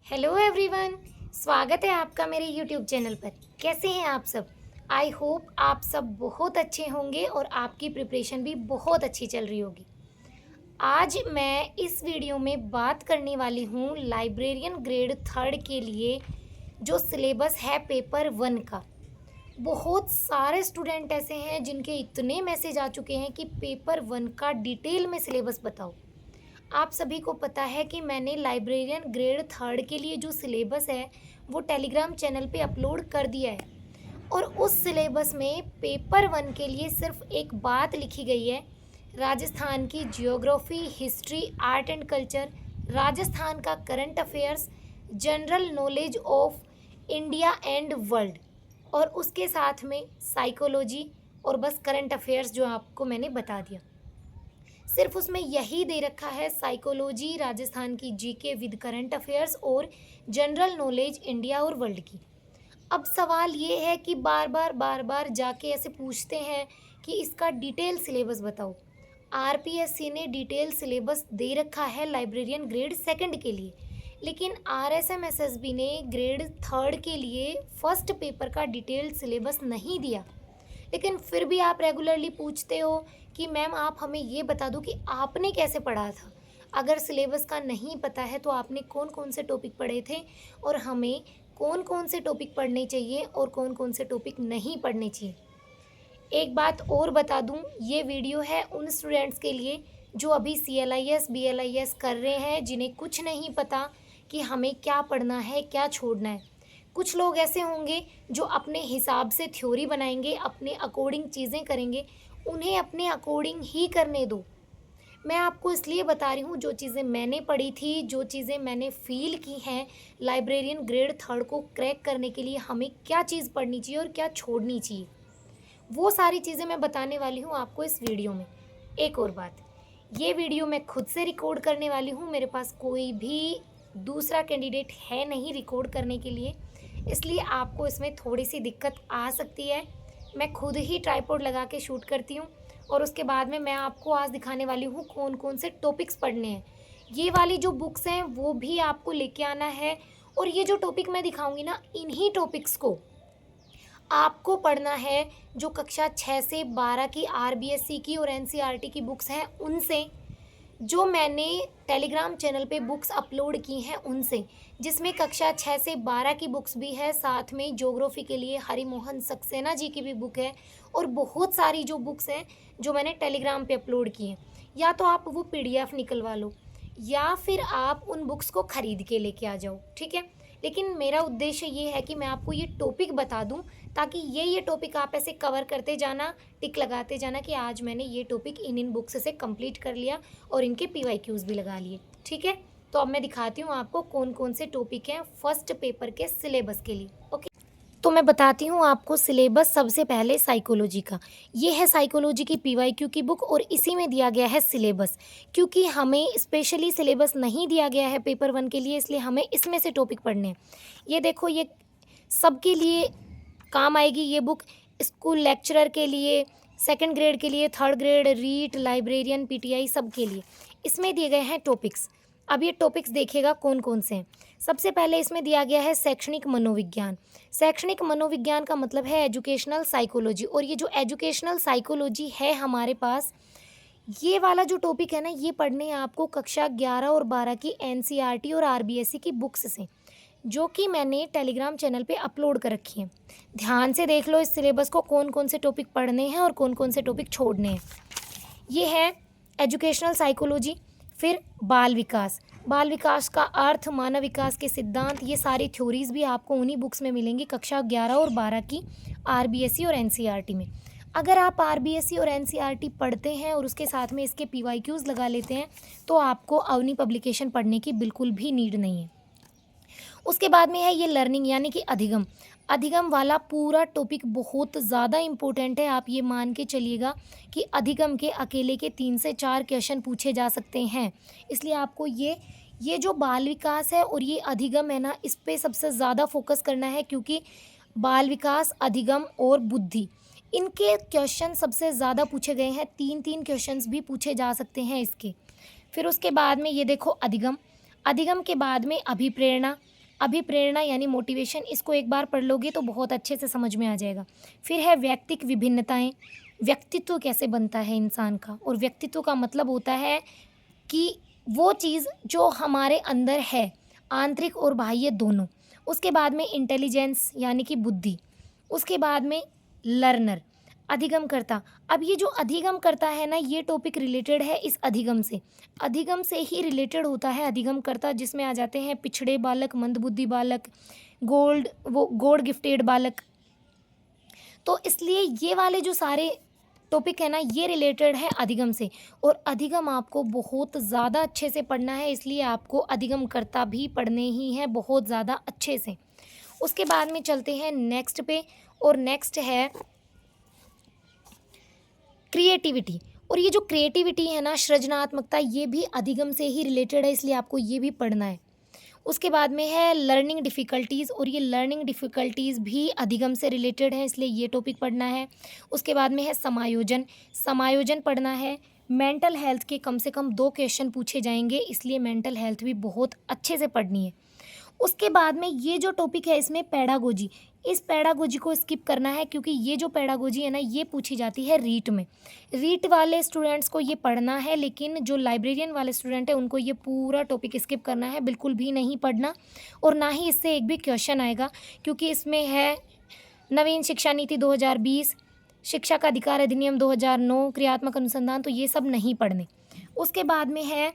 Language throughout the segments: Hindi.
Hello everyone. स्वागत है आपका मेरे यूट्यूब चैनल पर। कैसे हैं आप सब? आई होप आप सब बहुत अच्छे होंगे और आपकी प्रिपरेशन भी बहुत अच्छी चल रही होगी। आज मैं इस वीडियो में बात करने वाली हूँ लाइब्रेरियन ग्रेड थर्ड के लिए जो सिलेबस है पेपर वन का। बहुत सारे स्टूडेंट ऐसे हैं जिनके इतने मैसेज आ चुके हैं कि पेपर वन का डिटेल में सिलेबस बताओ। आप सभी को पता है कि मैंने लाइब्रेरियन ग्रेड थर्ड के लिए जो सिलेबस है वो टेलीग्राम चैनल पे अपलोड कर दिया है और उस सिलेबस में पेपर वन के लिए सिर्फ एक बात लिखी गई है। राजस्थान की geography, history, art and culture, Rajasthan का current affairs, general knowledge of India and world और उसके साथ में साइकोलॉजी और बस करंट अफेयर्स जो आपको मैंने बता दिया। सिर्फ उसमें यही दे रखा है साइकोलॉजी, राजस्थान की जीके विद करंट अफेयर्स और जनरल नॉलेज इंडिया और वर्ल्ड की। अब सवाल ये है कि बार बार जाके ऐसे पूछते हैं कि इसका डिटेल सिलेबस बताओ। आरपीएससी ने डिटेल सिलेबस दे रखा है लाइब्रेरियन ग्रेड सेकंड के लिए, लेकिन आरएसएमएसएसबी ने ग्रेड थर्ड के लिए फर्स्ट पेपर का डिटेल सिलेबस नहीं दिया। लेकिन फिर भी आप रेगुलरली पूछते हो कि मैम आप हमें ये बता दो कि आपने कैसे पढ़ा था। अगर सिलेबस का नहीं पता है तो आपने कौन कौन से टॉपिक पढ़े थे और हमें कौन कौन से टॉपिक पढ़ने चाहिए और कौन कौन से टॉपिक नहीं पढ़ने चाहिए। एक बात और बता दूं, ये वीडियो है उन स्टूडेंट्स के लिए जो अभी CLIS BLIS कर रहे हैं, जिन्हें कुछ नहीं पता कि हमें क्या पढ़ना है क्या छोड़ना है। कुछ लोग ऐसे होंगे जो अपने हिसाब से थ्योरी बनाएंगे, अपने अकॉर्डिंग चीज़ें करेंगे, उन्हें अपने अकॉर्डिंग ही करने दो। मैं आपको इसलिए बता रही हूँ जो चीज़ें मैंने पढ़ी थी, जो चीज़ें मैंने फील की हैं। लाइब्रेरियन ग्रेड थर्ड को क्रैक करने के लिए हमें क्या चीज़ पढ़नी चाहिए और क्या छोड़नी चाहिए, वो सारी चीज़ें मैं बताने वाली हूँ आपको इस वीडियो में। एक और बात, ये वीडियो मैं खुद से रिकॉर्ड करने वाली हूँ, मेरे पास कोई भी दूसरा कैंडिडेट है नहीं रिकॉर्ड करने के लिए, इसलिए आपको इसमें थोड़ी सी दिक्कत आ सकती है। मैं खुद ही ट्राइपॉड लगा के शूट करती हूँ और उसके बाद में मैं आपको आज दिखाने वाली हूँ कौन कौन से टॉपिक्स पढ़ने हैं। ये वाली जो बुक्स हैं वो भी आपको लेके आना है और ये जो टॉपिक मैं दिखाऊंगी ना, इन्हीं टॉपिक्स को आपको पढ़ना है। जो कक्षा 6 से 12 की आरबीएससी की और एनसीईआरटी की बुक्स हैं उनसे, जो मैंने टेलीग्राम चैनल पे बुक्स अपलोड की हैं उनसे, जिसमें कक्षा 6 से 12 की बुक्स भी है, साथ में ज्योग्राफी के लिए हरिमोहन सक्सेना जी की भी बुक है और बहुत सारी जो बुक्स हैं जो मैंने टेलीग्राम पे अपलोड की हैं। या तो आप वो पीडीएफ निकलवा लो या फिर आप उन बुक्स को ख़रीद के लेके आ जाओ, ठीक है। लेकिन मेरा उद्देश्य ये है कि मैं आपको ये टॉपिक बता दूं ताकि ये टॉपिक आप ऐसे कवर करते जाना, टिक लगाते जाना कि आज मैंने ये टॉपिक इन बुक्स से कंप्लीट कर लिया और इनके PYQs भी लगा लिए, ठीक है। तो अब मैं दिखाती हूँ आपको कौन कौन से टॉपिक हैं फर्स्ट पेपर के सिलेबस के लिए। ओके, तो मैं बताती हूँ आपको सिलेबस। सबसे पहले साइकोलॉजी का, ये है साइकोलॉजी की PYQ की बुक और इसी में दिया गया है सिलेबस। क्योंकि हमें स्पेशली सिलेबस नहीं दिया गया है पेपर वन के लिए, इसलिए हमें इसमें से टॉपिक पढ़ने हैं। ये देखो, ये सबके लिए काम आएगी ये बुक। स्कूल लेक्चरर के लिए, सेकंड ग्रेड के लिए, third grade, REET, librarian, PTI, सब के लिए इसमें दिए गए हैं टॉपिक्स। अब ये टॉपिक्स देखिएगा कौन कौन से हैं। सबसे पहले इसमें दिया गया है शैक्षणिक मनोविज्ञान। शैक्षणिक मनोविज्ञान का मतलब है एजुकेशनल साइकोलॉजी, और ये जो एजुकेशनल साइकोलॉजी है हमारे पास, ये वाला जो टॉपिक है ना, ये पढ़ने हैं आपको कक्षा 11 और 12 की NCERT और RBSC की बुक्स से, जो कि मैंने टेलीग्राम चैनल पे अपलोड कर रखी है। ध्यान से देख लो इस सिलेबस को, कौन कौन से टॉपिक पढ़ने हैं और कौन कौन से टॉपिक छोड़ने हैं। ये है एजुकेशनल साइकोलॉजी। फिर बाल विकास, बाल विकास का अर्थ, मानव विकास के सिद्धांत, ये सारी थ्योरीज भी आपको उन्हीं बुक्स में मिलेंगी कक्षा 11 और 12 की RBSC और NCERT में। अगर आप RBSC और NCERT पढ़ते हैं और उसके साथ में इसके PYQs लगा लेते हैं तो आपको अवनी पब्लिकेशन पढ़ने की बिल्कुल भी नीड नहीं है। उसके बाद में है ये लर्निंग यानी कि अधिगम। अधिगम वाला पूरा टॉपिक बहुत ज़्यादा इम्पोर्टेंट है। आप ये मान के चलिएगा कि अधिगम के अकेले के 3 से 4 क्वेश्चन पूछे जा सकते हैं। इसलिए आपको ये जो बाल विकास है और ये अधिगम है ना, इस पे सबसे ज़्यादा फोकस करना है, क्योंकि बाल विकास, अधिगम और बुद्धि, इनके क्वेश्चन सबसे ज़्यादा पूछे गए हैं। 3-3 क्वेश्चंस भी पूछे जा सकते हैं इसके। फिर उसके बाद में ये देखो अधिगम। अधिगम के बाद में अभिप्रेरणा, अभिप्रेरणा यानी मोटिवेशन, इसको एक बार पढ़ लोगे तो बहुत अच्छे से समझ में आ जाएगा। फिर है व्यक्तिक विभिन्नताएँ, व्यक्तित्व कैसे बनता है इंसान का, और व्यक्तित्व का मतलब होता है कि वो चीज़ जो हमारे अंदर है, आंतरिक और बाह्य दोनों। उसके बाद में इंटेलिजेंस यानी कि बुद्धि। उसके बाद में लर्नर, अधिगमकर्ता। अब ये जो अधिगमकर्ता है ना, ये टॉपिक रिलेटेड है इस अधिगम से। अधिगम से ही रिलेटेड होता है अधिगमकर्ता, जिसमें आ जाते हैं पिछड़े बालक, मंदबुद्धि बालक, गॉड गिफ्टेड बालक। तो इसलिए ये वाले जो सारे टॉपिक है ना, ये रिलेटेड है अधिगम से। और अधिगम आपको बहुत ज़्यादा अच्छे से पढ़ना है, इसलिए आपको अधिगमकर्ता भी पढ़ने ही हैं बहुत ज़्यादा अच्छे से। उसके बाद में चलते हैं नेक्स्ट पे, और नेक्स्ट है क्रिएटिविटी। और ये जो क्रिएटिविटी है ना, सृजनात्मकता, ये भी अधिगम से ही रिलेटेड है, इसलिए आपको ये भी पढ़ना है। उसके बाद में है लर्निंग डिफ़िकल्टीज़, और ये लर्निंग डिफ़िकल्टीज़ भी अधिगम से रिलेटेड है, इसलिए ये टॉपिक पढ़ना है। उसके बाद में है समायोजन, समायोजन पढ़ना है। मेंटल हेल्थ के कम से कम 2 क्वेश्चन पूछे जाएंगे, इसलिए मेंटल हेल्थ भी बहुत अच्छे से पढ़नी है। उसके बाद में ये जो टॉपिक है इसमें पेडागोजी, इस पेडागोजी को स्किप करना है, क्योंकि ये जो पेडागोजी है ना, ये पूछी जाती है रीट में। रीट वाले स्टूडेंट्स को ये पढ़ना है, लेकिन जो लाइब्रेरियन वाले स्टूडेंट है उनको ये पूरा टॉपिक स्किप करना है, बिल्कुल भी नहीं पढ़ना। और ना ही इससे एक भी क्वेश्चन आएगा, क्योंकि इसमें है नवीन शिक्षा नीति 2020, शिक्षा का अधिकार अधिनियम 2009, क्रियात्मक अनुसंधान, तो ये सब नहीं पढ़ने। उसके बाद में है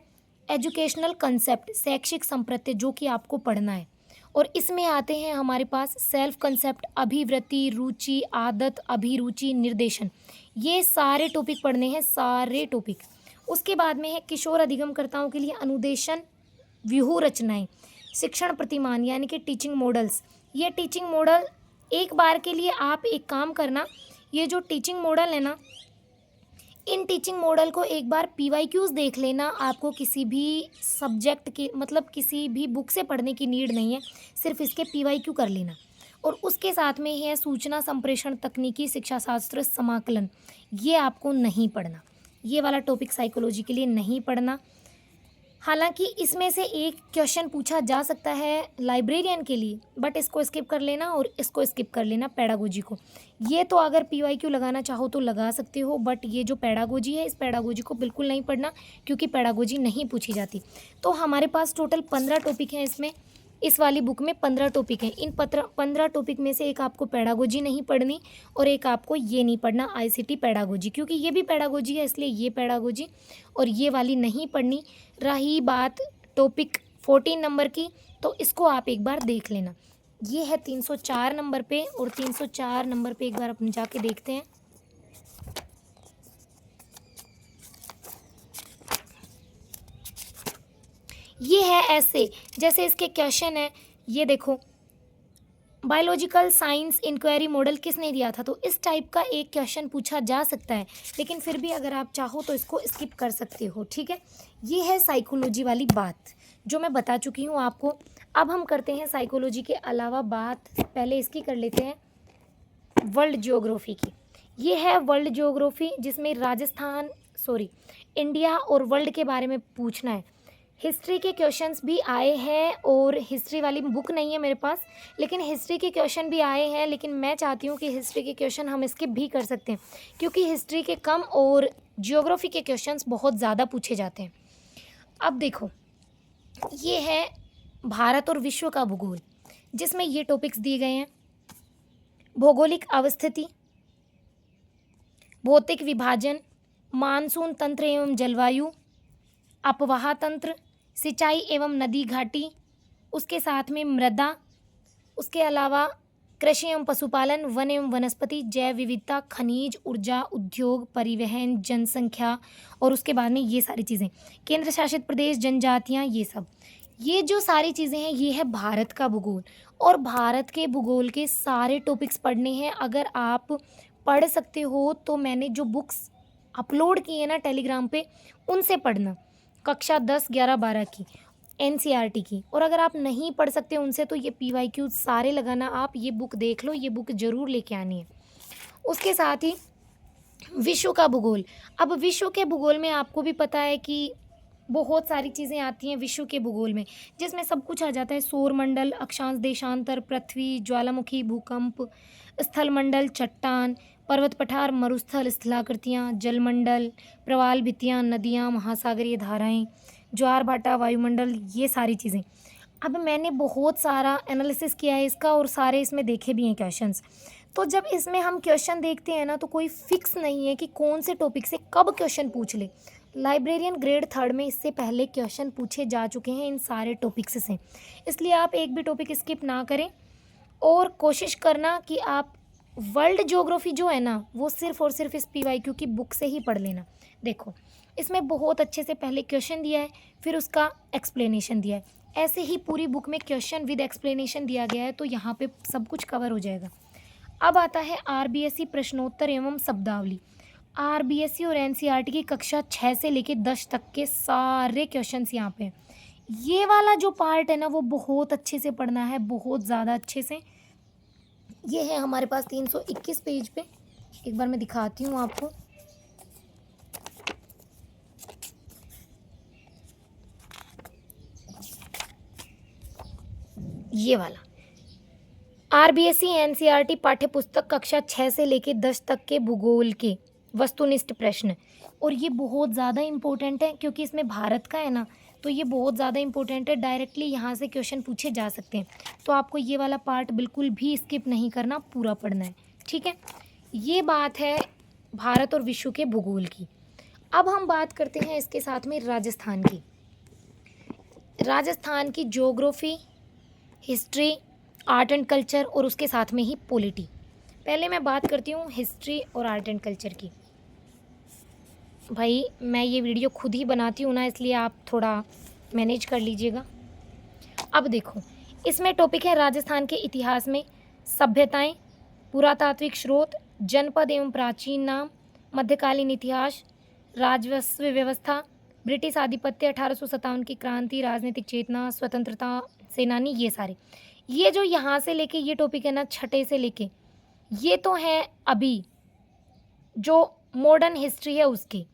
एजुकेशनल कंसेप्ट, शैक्षिक संप्रत्यय, जो कि आपको पढ़ना है। और इसमें आते हैं हमारे पास सेल्फ कंसेप्ट, अभिवृत्ति, रुचि, आदत, अभिरुचि, निर्देशन, ये सारे टॉपिक पढ़ने हैं, सारे टॉपिक। उसके बाद में है किशोर अधिगमकर्ताओं के लिए अनुदेशन, व्यूह रचनाएं, शिक्षण प्रतिमान यानी कि टीचिंग मॉडल्स। ये टीचिंग मॉडल एक बार के लिए आप एक काम करना, ये जो टीचिंग मॉडल है ना, इन टीचिंग मॉडल को एक बार PYQs देख लेना। आपको किसी भी सब्जेक्ट के मतलब किसी भी बुक से पढ़ने की नीड नहीं है, सिर्फ इसके PYQ कर लेना। और उसके साथ में है सूचना संप्रेषण तकनीकी शिक्षा शास्त्र समाकलन, ये आपको नहीं पढ़ना, ये वाला टॉपिक साइकोलॉजी के लिए नहीं पढ़ना। हालांकि इसमें से एक क्वेश्चन पूछा जा सकता है लाइब्रेरियन के लिए, बट इसको स्किप कर लेना और इसको स्किप कर लेना पेडागोजी को। ये तो अगर PYQ लगाना चाहो तो लगा सकते हो, बट ये जो पेडागोजी है, इस पेडागोजी को बिल्कुल नहीं पढ़ना, क्योंकि पेडागोजी नहीं पूछी जाती। तो हमारे पास टोटल 15 टॉपिक हैं इसमें, इस वाली बुक में 15 टॉपिक हैं। इन 15 टॉपिक में से एक आपको पेडागोजी नहीं पढ़नी, और एक आपको ये नहीं पढ़ना ICT पेडागोजी, क्योंकि ये भी पेडागोजी है, इसलिए ये पेडागोजी और ये वाली नहीं पढ़नी। रही बात टॉपिक 14 नंबर की, तो इसको आप एक बार देख लेना। ये है 304 नंबर पे, और 304 नंबर पे एक बार अपन जाके देखते हैं। ये है ऐसे, जैसे इसके क्वेश्चन है, ये देखो, बायोलॉजिकल साइंस इंक्वायरी मॉडल किसने दिया था, तो इस टाइप का एक क्वेश्चन पूछा जा सकता है, लेकिन फिर भी अगर आप चाहो तो इसको स्किप कर सकते हो, ठीक है। ये है साइकोलॉजी वाली बात जो मैं बता चुकी हूँ आपको। अब हम करते हैं साइकोलॉजी के अलावा बात, पहले इसकी कर लेते हैं वर्ल्ड ज्योग्राफी की। ये है वर्ल्ड ज्योग्राफी, जिसमें इंडिया और वर्ल्ड के बारे में पूछना है। हिस्ट्री के क्वेश्चंस भी आए हैं, और हिस्ट्री वाली बुक नहीं है मेरे पास, लेकिन हिस्ट्री के क्वेश्चन भी आए हैं। लेकिन मैं चाहती हूँ कि हिस्ट्री के क्वेश्चन हम स्किप भी कर सकते हैं, क्योंकि हिस्ट्री के कम और जियोग्राफी के क्वेश्चंस बहुत ज़्यादा पूछे जाते हैं। अब देखो, ये है भारत और विश्व का भूगोल, जिसमें ये टॉपिक्स दिए गए हैं। भौगोलिक अवस्थिति, भौतिक विभाजन, मानसून तंत्र एवं जलवायु, अपवाह तंत्र, सिंचाई एवं नदी घाटी, उसके साथ में मृदा, उसके अलावा कृषि एवं पशुपालन, वन एवं वनस्पति, जैव विविधता, खनिज, ऊर्जा, उद्योग, परिवहन, जनसंख्या, और उसके बाद में ये सारी चीज़ें, केंद्र शासित प्रदेश, जनजातियाँ, ये सब, ये जो सारी चीज़ें हैं, ये है भारत का भूगोल। और भारत के भूगोल के सारे टॉपिक्स पढ़ने हैं। अगर आप पढ़ सकते हो तो मैंने जो बुक्स अपलोड की है ना टेलीग्राम पे, उनसे पढ़ना, कक्षा 10, 11, 12 की, NCERT की। और अगर आप नहीं पढ़ सकते उनसे, तो ये PYQ सारे लगाना, आप ये बुक देख लो, ये बुक ज़रूर लेके आनी है। उसके साथ ही विश्व का भूगोल। अब विश्व के भूगोल में आपको भी पता है कि बहुत सारी चीज़ें आती हैं विश्व के भूगोल में, जिसमें सब कुछ आ जाता है। सौरमंडल, अक्षांश देशांतर, पृथ्वी, ज्वालामुखी, भूकंप, स्थलमंडल, चट्टान, पर्वत पठार, मरुस्थल, स्थलाकृतियाँ, जलमंडल, प्रवाल भित्तियाँ, नदियाँ, महासागरीय धाराएँ, ज्वार भाटा, वायुमंडल, ये सारी चीज़ें। अब मैंने बहुत सारा एनालिसिस किया है इसका और सारे इसमें देखे भी हैं क्वेश्चंस। तो जब इसमें हम क्वेश्चन देखते हैं ना, तो कोई फिक्स नहीं है कि कौन से टॉपिक से कब क्वेश्चन पूछ ले। लाइब्रेरियन ग्रेड थर्ड में इससे पहले क्वेश्चन पूछे जा चुके हैं इन सारे टॉपिक्स से, इसलिए आप एक भी टॉपिक स्किप ना करें और कोशिश करना कि आप वर्ल्ड ज्योग्राफी जो है ना, वो सिर्फ और सिर्फ इस PYQ की बुक से ही पढ़ लेना। देखो, इसमें बहुत अच्छे से पहले क्वेश्चन दिया है, फिर उसका एक्सप्लेनेशन दिया है। ऐसे ही पूरी बुक में क्वेश्चन विद एक्सप्लेनेशन दिया गया है, तो यहाँ पे सब कुछ कवर हो जाएगा। अब आता है RBSE प्रश्नोत्तर एवं शब्दावली। RBSE और NCERT की कक्षा 6 से लेकर 10 तक के सारे क्वेश्चंस यहाँ पे हैं। ये वाला जो पार्ट है ना, वो बहुत अच्छे से पढ़ना है, बहुत ज़्यादा अच्छे से। ये है हमारे पास 321 पेज पे, एक बार मैं दिखाती हूँ आपको। ये वाला RBSE NCERT पाठ्य पुस्तक कक्षा 6 से लेकर 10 तक के भूगोल के वस्तुनिष्ठ प्रश्न, और ये बहुत ज़्यादा इम्पोर्टेंट है क्योंकि इसमें भारत का है ना, तो ये बहुत ज़्यादा इम्पोर्टेंट है। डायरेक्टली यहाँ से क्वेश्चन पूछे जा सकते हैं, तो आपको ये वाला पार्ट बिल्कुल भी स्किप नहीं करना, पूरा पढ़ना है, ठीक है। ये बात है भारत और विश्व के भूगोल की। अब हम बात करते हैं इसके साथ में राजस्थान की। राजस्थान की geography, history, art and culture और उसके साथ में ही पॉलिटी। पहले मैं बात करती हूँ हिस्ट्री और आर्ट एंड कल्चर की। भाई मैं ये वीडियो खुद ही बनाती हूँ ना, इसलिए आप थोड़ा मैनेज कर लीजिएगा। अब देखो, इसमें टॉपिक है राजस्थान के इतिहास में सभ्यताएं, पुरातात्विक स्रोत, जनपद एवं प्राचीन नाम, मध्यकालीन इतिहास, राजस्व व्यवस्था, ब्रिटिश आधिपत्य, 1857 की क्रांति, राजनीतिक चेतना, स्वतंत्रता सेनानी, ये सारे। ये जो यहाँ से लेके ये टॉपिक है ना, छठे से लेके, ये तो है अभी जो मॉडर्न हिस्ट्री है उसके,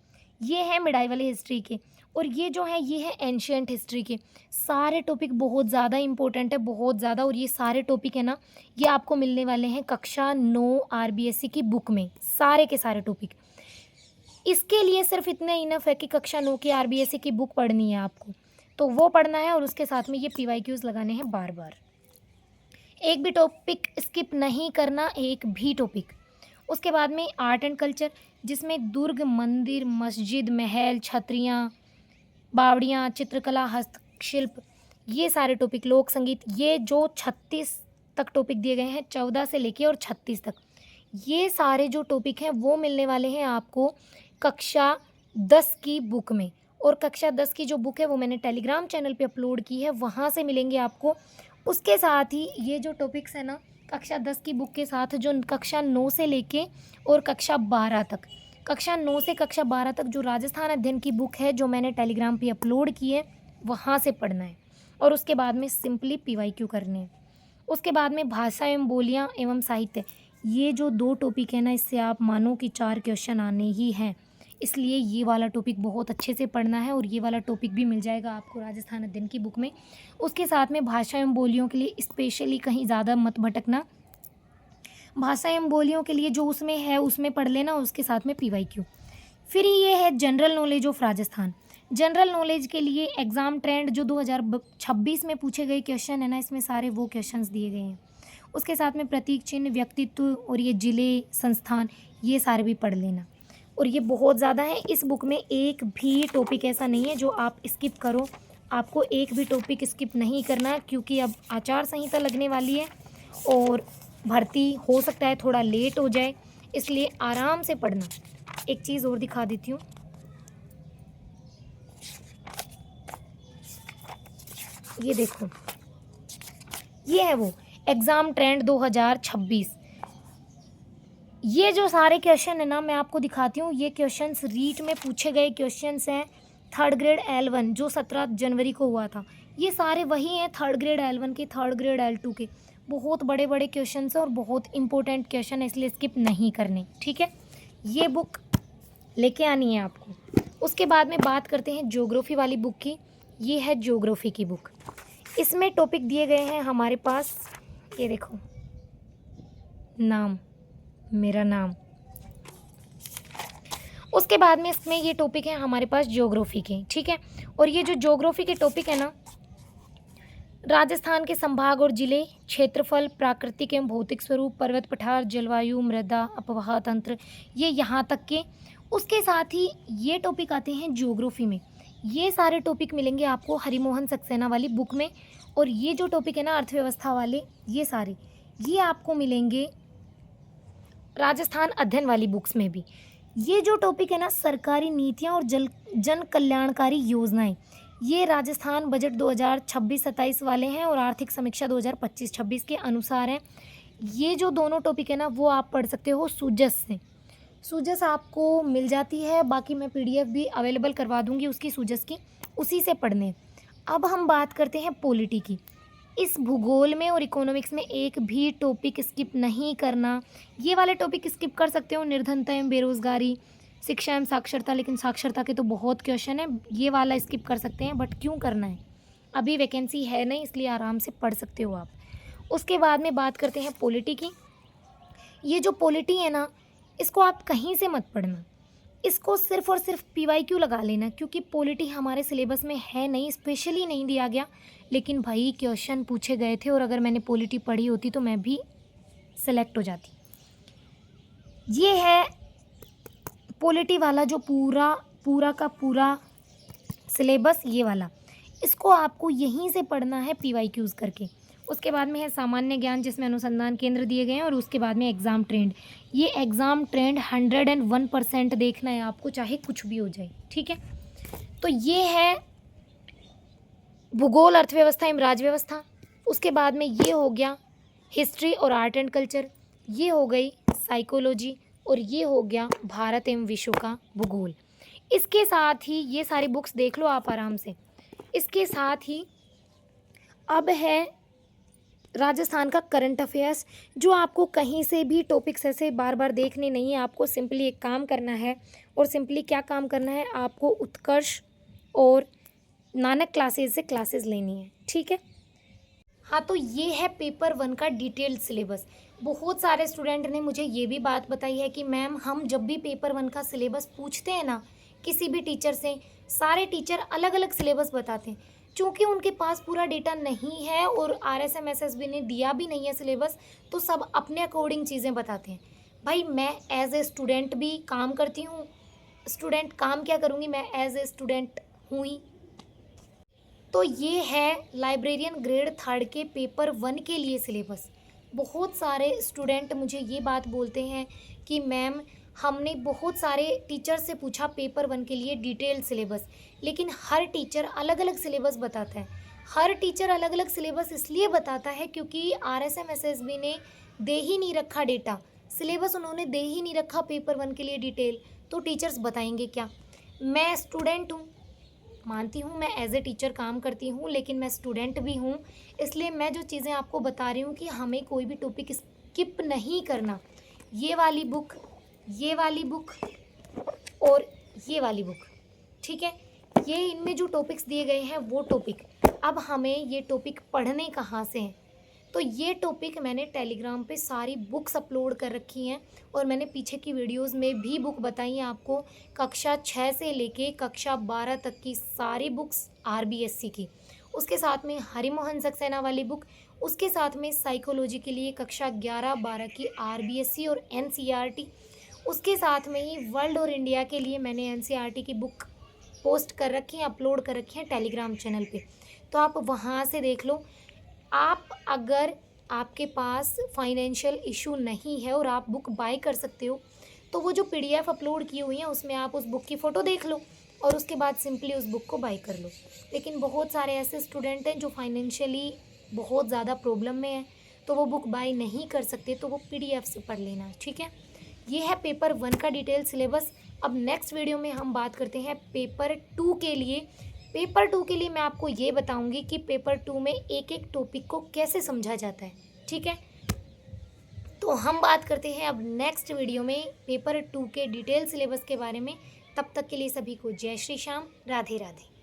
ये है मिडाइवल हिस्ट्री के, और ये जो है ये है एंशियंट हिस्ट्री के। सारे टॉपिक बहुत ज़्यादा इंपॉर्टेंट है, बहुत ज़्यादा, और ये सारे टॉपिक है ना, ये आपको मिलने वाले हैं कक्षा 9 RBSE की बुक में, सारे के सारे टॉपिक। इसके लिए सिर्फ इतना इनफ है कि कक्षा 9 की RBSE की बुक पढ़नी है आपको, तो वो पढ़ना है, और उसके साथ में ये PYQs लगाने हैं बार बार। एक भी टॉपिक स्किप नहीं करना, एक भी टॉपिक। उसके बाद में आर्ट एंड कल्चर, जिसमें दुर्ग, मंदिर, मस्जिद, महल, छतरियाँ, बावड़ियाँ, चित्रकला, हस्तशिल्प, ये सारे टॉपिक, लोक संगीत, ये जो 36 तक टॉपिक दिए गए हैं, 14 से लेके और 36 तक, ये सारे जो टॉपिक हैं वो मिलने वाले हैं आपको कक्षा 10 की बुक में। और कक्षा 10 की जो बुक है वो मैंने टेलीग्राम चैनल पे अपलोड की है, वहाँ से मिलेंगे आपको। उसके साथ ही ये जो टॉपिक्स है ना, कक्षा 10 की बुक के साथ जो कक्षा 9 से लेके और कक्षा 12 तक, कक्षा 9 से कक्षा 12 तक जो राजस्थान अध्ययन की बुक है जो मैंने टेलीग्राम पे अपलोड की है, वहाँ से पढ़ना है। और उसके बाद में सिंपली PYQ करने हैं। उसके बाद में भाषा एवं बोलियाँ एवं साहित्य, ये जो 2 टॉपिक है ना, इससे आप मानो कि 4 क्वेश्चन आने ही हैं, इसलिए ये वाला टॉपिक बहुत अच्छे से पढ़ना है, और ये वाला टॉपिक भी मिल जाएगा आपको राजस्थान अध्ययन की बुक में। उसके साथ में भाषा एवं बोलियों के लिए स्पेशली कहीं ज़्यादा मत भटकना, भाषा एवं बोलियों के लिए जो उसमें है उसमें पढ़ लेना, उसके साथ में PYQ। फिर ये है general knowledge of Rajasthan. General knowledge के लिए एग्ज़ाम ट्रेंड जो 2026 में पूछे गए क्वेश्चन है ना, इसमें सारे वो क्वेश्चंस दिए गए हैं। उसके साथ में प्रतीक चिन्ह, व्यक्तित्व, और ये जिले, संस्थान, ये सारे भी पढ़ लेना। और ये बहुत ज़्यादा है, इस बुक में एक भी टॉपिक ऐसा नहीं है जो आप स्किप करो। आपको एक भी टॉपिक स्किप नहीं करना है, क्योंकि अब आचार संहिता लगने वाली है और भर्ती हो सकता है थोड़ा लेट हो जाए, इसलिए आराम से पढ़ना। एक चीज़ और दिखा देती हूँ, ये देखो, ये है वो एग्ज़ाम ट्रेंड 2026। ये जो सारे क्वेश्चन है ना, मैं आपको दिखाती हूँ। ये क्वेश्चंस रीट में पूछे गए क्वेश्चंस हैं, 3rd ग्रेड L1 जो 17 जनवरी को हुआ था। ये सारे वही हैं 3rd ग्रेड L1 के, 3rd ग्रेड L2 के। बहुत बड़े बड़े क्वेश्चंस हैं और बहुत इंपॉर्टेंट क्वेश्चन है, इसलिए स्किप नहीं करने, ठीक है। ये बुक लेके आनी है आपको। उसके बाद में बात करते हैं ज्योग्राफी वाली बुक की। ये है ज्योग्राफी की बुक। इसमें टॉपिक दिए गए हैं हमारे पास, ये देखो, नाम, मेरा नाम। उसके बाद में इसमें ये टॉपिक है हमारे पास ज्योग्राफी के, ठीक है। और ये जो ज्योग्राफी के टॉपिक है ना, राजस्थान के संभाग और जिले, क्षेत्रफल, प्राकृतिक एवं भौतिक स्वरूप, पर्वत पठार, जलवायु, मृदा, अपवाह तंत्र, ये यहाँ तक के। उसके साथ ही ये टॉपिक आते हैं ज्योग्राफी में। ये सारे टॉपिक मिलेंगे आपको हरिमोहन सक्सेना वाली बुक में। और ये जो टॉपिक है ना अर्थव्यवस्था वाले, ये सारे ये आपको मिलेंगे राजस्थान अध्ययन वाली बुक्स में भी। ये जो टॉपिक है ना सरकारी नीतियाँ और जन कल्याणकारी योजनाएं, ये राजस्थान बजट 2026-27 वाले हैं और आर्थिक समीक्षा 2025-26 के अनुसार हैं। ये जो दोनों टॉपिक है ना वो आप पढ़ सकते हो सूजस से। सूजस आपको मिल जाती है, बाकी मैं पीडीएफ भी अवेलेबल करवा दूंगी उसकी, सूजस की, उसी से पढ़ने। अब हम बात करते हैं पॉलिटी की। इस भूगोल में और इकोनॉमिक्स में एक भी टॉपिक स्किप नहीं करना। ये वाले टॉपिक स्किप कर सकते हो, निर्धनता एवं बेरोजगारी, शिक्षा एवं साक्षरता, लेकिन साक्षरता के तो बहुत क्वेश्चन है, ये वाला स्किप कर सकते हैं। बट क्यों करना है, अभी वैकेंसी है नहीं, इसलिए आराम से पढ़ सकते हो आप। उसके बाद में बात करते हैं पॉलिटी की। ये जो पॉलिटी है ना, इसको आप कहीं से मत पढ़ना, इसको सिर्फ और सिर्फ PYQ लगा लेना, क्योंकि पॉलिटी हमारे सिलेबस में है नहीं, स्पेशली नहीं दिया गया। लेकिन भाई क्वेश्चन पूछे गए थे और अगर मैंने पॉलिटी पढ़ी होती तो मैं भी सेलेक्ट हो जाती। ये है पॉलिटी वाला जो पूरा का पूरा सिलेबस, ये वाला, इसको आपको यहीं से पढ़ना है PYQs करके। उसके बाद में है सामान्य ज्ञान, जिसमें अनुसंधान केंद्र दिए गए हैं। और उसके बाद में एग्ज़ाम ट्रेंड। ये एग्ज़ाम ट्रेंड 101% देखना है आपको, चाहे कुछ भी हो जाए, ठीक है। तो ये है भूगोल, अर्थव्यवस्था एवं राजव्यवस्था। उसके बाद में ये हो गया हिस्ट्री और आर्ट एंड कल्चर, ये हो गई साइकोलॉजी, और ये हो गया भारत एवं विश्व का भूगोल। इसके साथ ही ये सारी बुक्स देख लो आप आराम से। इसके साथ ही अब है राजस्थान का करंट अफेयर्स, जो आपको कहीं से भी टॉपिक्स ऐसे बार बार देखने नहीं है। आपको सिंपली एक काम करना है, और सिंपली क्या काम करना है, आपको उत्कर्ष और नानक क्लासेस से क्लासेस लेनी है, ठीक है। हाँ, तो ये है पेपर 1 का डिटेल्ड सिलेबस। बहुत सारे स्टूडेंट ने मुझे ये भी बात बताई है कि मैम हम जब भी पेपर 1 का सिलेबस पूछते हैं ना किसी भी टीचर से, सारे टीचर अलग अलग सिलेबस बताते हैं। चूँकि उनके पास पूरा डेटा नहीं है और RSM-SSB ने दिया भी नहीं है सिलेबस, तो सब अपने अकॉर्डिंग चीज़ें बताते हैं। भाई मैं एज ए स्टूडेंट भी काम करती हूँ, स्टूडेंट काम क्या करूँगी, मैं एज ए स्टूडेंट हूँ ही। तो ये है लाइब्रेरियन ग्रेड 3 के पेपर 1 के लिए सिलेबस। बहुत सारे स्टूडेंट मुझे ये बात बोलते हैं कि मैम हमने बहुत सारे टीचर से पूछा पेपर 1 के लिए डिटेल्ड सिलेबस, लेकिन हर टीचर अलग अलग सिलेबस बताता है। हर टीचर अलग अलग सिलेबस इसलिए बताता है क्योंकि RSM-SSB ने दे ही नहीं रखा डेटा, सिलेबस उन्होंने दे ही नहीं रखा पेपर 1 के लिए डिटेल, तो टीचर्स बताएंगे क्या। मैं स्टूडेंट हूँ, मानती हूँ मैं एज ए टीचर काम करती हूँ, लेकिन मैं स्टूडेंट भी हूँ, इसलिए मैं जो चीज़ें आपको बता रही हूँ कि हमें कोई भी टॉपिक स्किप नहीं करना। ये वाली बुक और ये वाली बुक, ठीक है, ये इनमें जो टॉपिक्स दिए गए हैं वो टॉपिक। अब हमें ये टॉपिक पढ़ने कहाँ से हैं, तो ये टॉपिक मैंने टेलीग्राम पे सारी बुक्स अपलोड कर रखी हैं, और मैंने पीछे की वीडियोस में भी बुक बताई हैं आपको। कक्षा 6 से लेके कक्षा 12 तक की सारी बुक्स RBSC की, उसके साथ में हरिमोहन सक्सेना वाली बुक, उसके साथ में साइकोलॉजी के लिए कक्षा 11-12 की RBSC और NCERT, उसके साथ में ही वर्ल्ड और इंडिया के लिए मैंने NCERT की बुक पोस्ट कर रखी है, अपलोड कर रखी है टेलीग्राम चैनल पे, तो आप वहाँ से देख लो। आप अगर आपके पास फाइनेंशियल इशू नहीं है और आप बुक बाय कर सकते हो, तो वो जो PDF अपलोड की हुई है उसमें आप उस बुक की फ़ोटो देख लो और उसके बाद सिंपली उस बुक को बाय कर लो। लेकिन बहुत सारे ऐसे स्टूडेंट हैं जो फाइनेंशियली बहुत ज़्यादा प्रॉब्लम में है, तो वो बुक बाय नहीं कर सकते, तो वो PDF से पढ़ लेना, ठीक है। ये है पेपर 1 का डिटेल सिलेबस। अब नेक्स्ट वीडियो में हम बात करते हैं पेपर 2 के लिए। पेपर 2 के लिए मैं आपको ये बताऊंगी कि पेपर 2 में एक एक टॉपिक को कैसे समझा जाता है, ठीक है। तो हम बात करते हैं अब नेक्स्ट वीडियो में पेपर 2 के डिटेल सिलेबस के बारे में। तब तक के लिए सभी को जय श्री श्याम, राधे राधे।